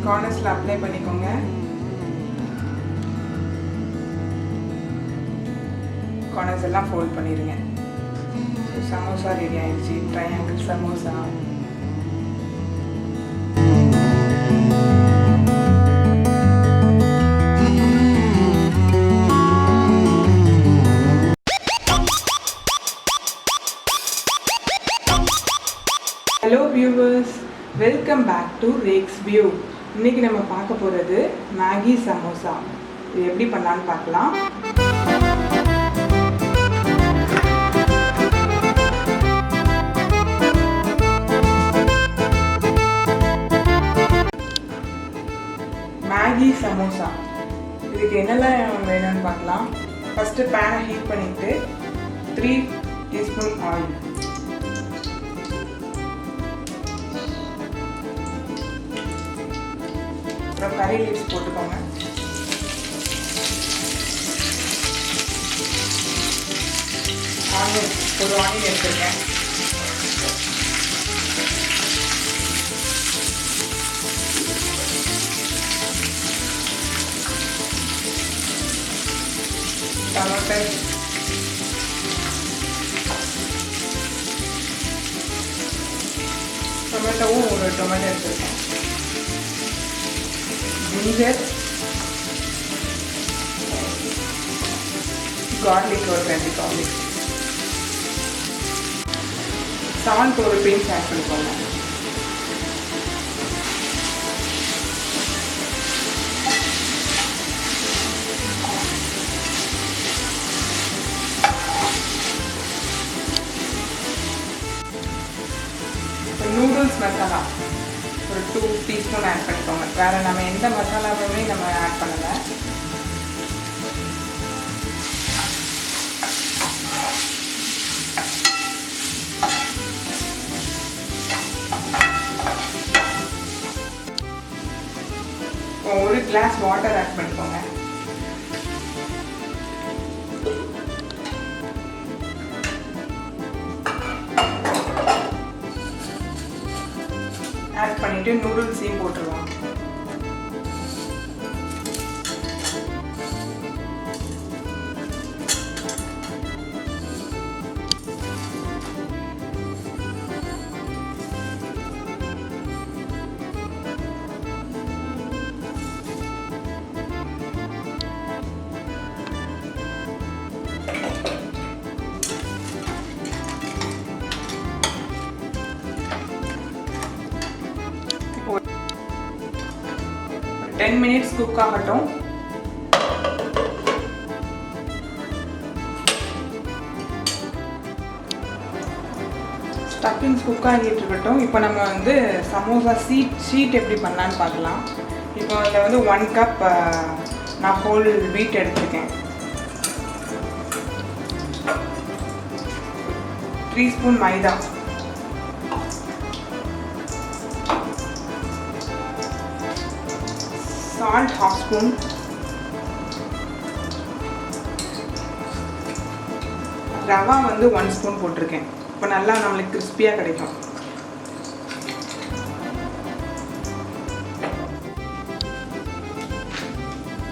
கார்னர்ஸில் apply பண்ணிக்கோங்க. Corners எல்லாம் fold பண்ணிடுங்க. சமோசா ரெடி ஆயிடுச்சு. Triangle samosa. Hello viewers, welcome back to Rex view. இன்றைக்கி நம்ம பார்க்க போகிறது மேகி சமோசா. இது எப்படி பண்ணலான்னு பார்க்கலாம். மேகி சமோசா இதுக்கு என்னெல்லாம் வேணும்னு பார்க்கலாம். ஃபஸ்ட்டு பேனை ஹீட் பண்ணிவிட்டு 3 டீஸ்பூன் ஆயில், அப்புறம் கறி லீவ்ஸ் போட்டுக்கோங்க. ஆனியன், ஒரு ஆனியன் எடுத்துருக்கேன். டொமேட்டோவும் ஒரு டொமேட்டோ எடுத்துருக்கேன். ஜிஞ்சர், கார்லிக் ஒரு 2 garlic, சால்ட் ஒரு பிஞ்ச் ஆட் பண்ணிக்கோங்க. நூடுல்ஸ் மசாலா ஒரு 2 டீஸ்பூன் ஆட் பண்ணிக்கோங்க. வேறு நம்ம எந்த மசாலாவுமே நம்ம ஆட் பண்ணலை. ஒரு கிளாஸ் வாட்டர் ஆட் பண்ணிக்கோங்க. ஆட் பண்ணிவிட்டு நூடுல்ஸையும் போட்டுருவோம். ஒரு 10 minutes குக் ஆகட்டும். ஸ்டஃபிங்ஸ் குக் ஆகிட்டு இருக்கட்டும். இப்போ நம்ம வந்து சமோசா ஷீட் எப்படி பண்ணலான்னு பார்க்கலாம். இப்போ இதில் வந்து 1 கப் நான் ஹோல் வீட் எடுத்துருக்கேன். 3 ஸ்பூன் மைதா, சால்ட் 1/2 ஸ்பூன், ரவா வந்து 1 ஸ்பூன் போட்டிருக்கேன். இப்போ நல்லா நம்மளுக்கு கிறிஸ்பியாக கிடைக்கும்.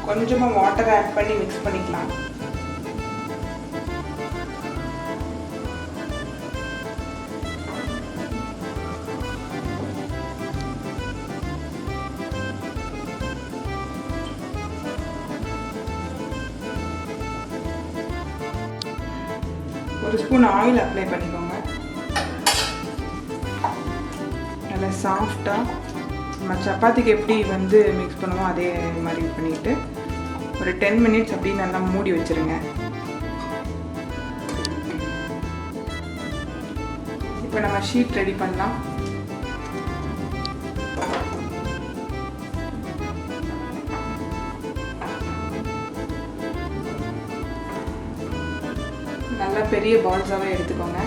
கொஞ்சமாக வாட்டர் ஆட் பண்ணி மிக்ஸ் பண்ணிக்கலாம். ஒரு ஸ்பூன் ஆயில் அப்ளை பண்ணிக்கோங்க. நல்லா சாஃப்டாக நம்ம சப்பாத்திக்கு எப்படி வந்து மிக்ஸ் பண்ணுவோம் அதே மாதிரி பண்ணிவிட்டு ஒரு 10 minutes அப்படி நல்லா மூடி வச்சுருங்க. இப்போ நம்ம ஷீட் ரெடி பண்ணலாம். நல்லா பெரிய பால்ஸாகவே எடுத்துக்கோங்க.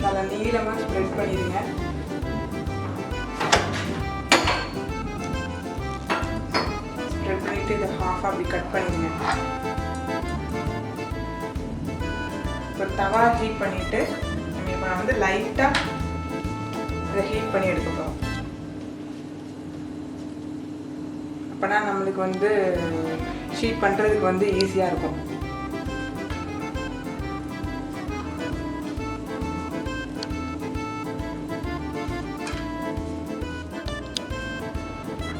நல்லா நீளமாக ஸ்ப்ரெட் பண்ணிடுங்க. ஸ்ப்ரெட் பண்ணிட்டு பண்ணிவிட்டு இதை ஹாஃப் அப்படி கட் பண்ணிடுங்க. ஒரு தவா ஹீட் பண்ணிவிட்டு இப்போ நான் வந்து லைட்டாக இதை ஹீட் பண்ணி எடுக்க போகிறோம். அப்போனா நம்மளுக்கு வந்து ஷீட் பண்ணுறதுக்கு வந்து ஈஸியாக இருக்கும்.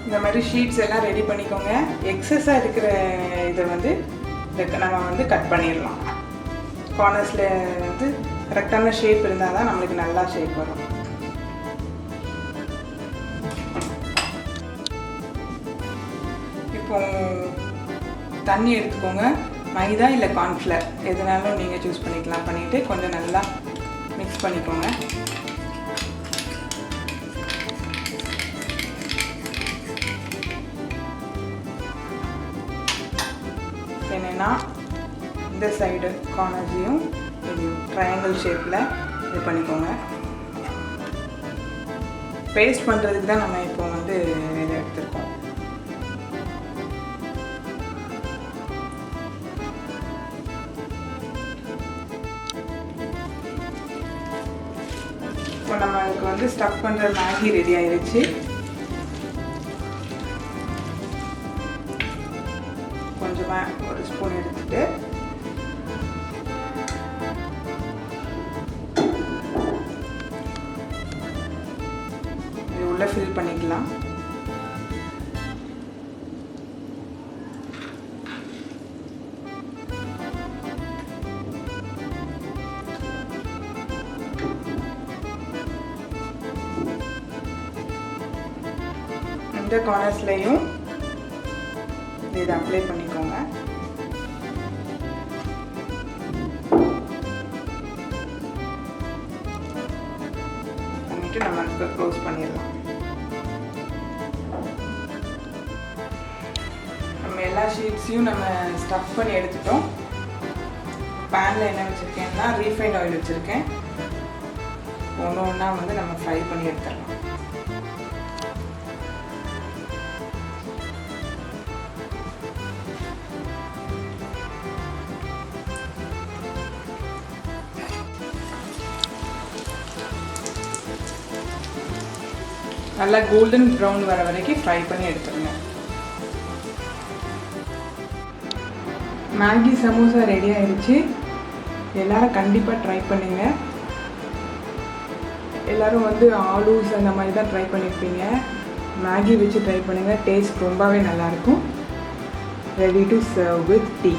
இந்த மாதிரி ஷீட்ஸ் எல்லாம் ரெடி பண்ணிக்கோங்க. எக்ஸஸாக இருக்கிற இதை வந்து நம்ம வந்து கட் பண்ணிடலாம். கார்னர்ஸில் வந்து கரெக்டான ஷேப் இருந்தால் தான் நம்மளுக்கு நல்லா ஷேப் வரும். இப்போ தண்ணி எடுத்துக்கோங்க. மைதா இல்லை கார்ன்ஃப்ளவர் எதுனாலும் நீங்கள் சூஸ் பண்ணிக்கலாம். பண்ணிவிட்டு கொஞ்சம் நல்லா மிக்ஸ் பண்ணிக்கோங்க. என்னென்னா இந்த சைடு கார்னர்ஸையும் ட்ரையாங்கிள் ஷேப்பில் இது பண்ணிக்கோங்க. பேஸ்ட் பண்ணுறதுக்கு தான் நம்ம இப்போ வந்து இதை எடுத்துருக்கோம். இப்போ நம்மளுக்கு வந்து ஸ்டஃப் பண்ணுற மேகி ரெடி ஆயிடுச்சு. கொஞ்சமாக ஒரு ஸ்பூன் எடுத்துட்டு இது உள்ள ஃபில் பண்ணிக்கலாம். இந்த கார்னர்ஸ்லையும் இதை அப்ளை பண்ணிக்கோங்க. பண்ணிட்டு நம்ம க்ளோஸ் பண்ணிடலாம். நம்ம எல்லா ஷீட்ஸையும் நம்ம ஸ்டஃப் பண்ணி எடுத்துட்டோம். பேனில் என்ன வச்சுருக்கேன்னா ரீஃபைண்ட் ஆயில் வச்சுருக்கேன். ஒன்று ஒன்றா வந்து நம்ம ஃப்ரை பண்ணி எடுத்துடலாம். நல்லா கோல்டன் ப்ரௌன் வர வரைக்கும் ஃப்ரை பண்ணி எடுத்துருங்க. மேகி சமோசா ரெடி ஆயிடுச்சு. எல்லோரும் கண்டிப்பாக ட்ரை பண்ணுங்க. எல்லோரும் வந்து ஆலூஸ் அந்த மாதிரி தான் ட்ரை பண்ணியிருப்பீங்க. மேகி வச்சு ட்ரை பண்ணுங்கள். டேஸ்ட் ரொம்பவே நல்லாயிருக்கும். Ready to serve with tea.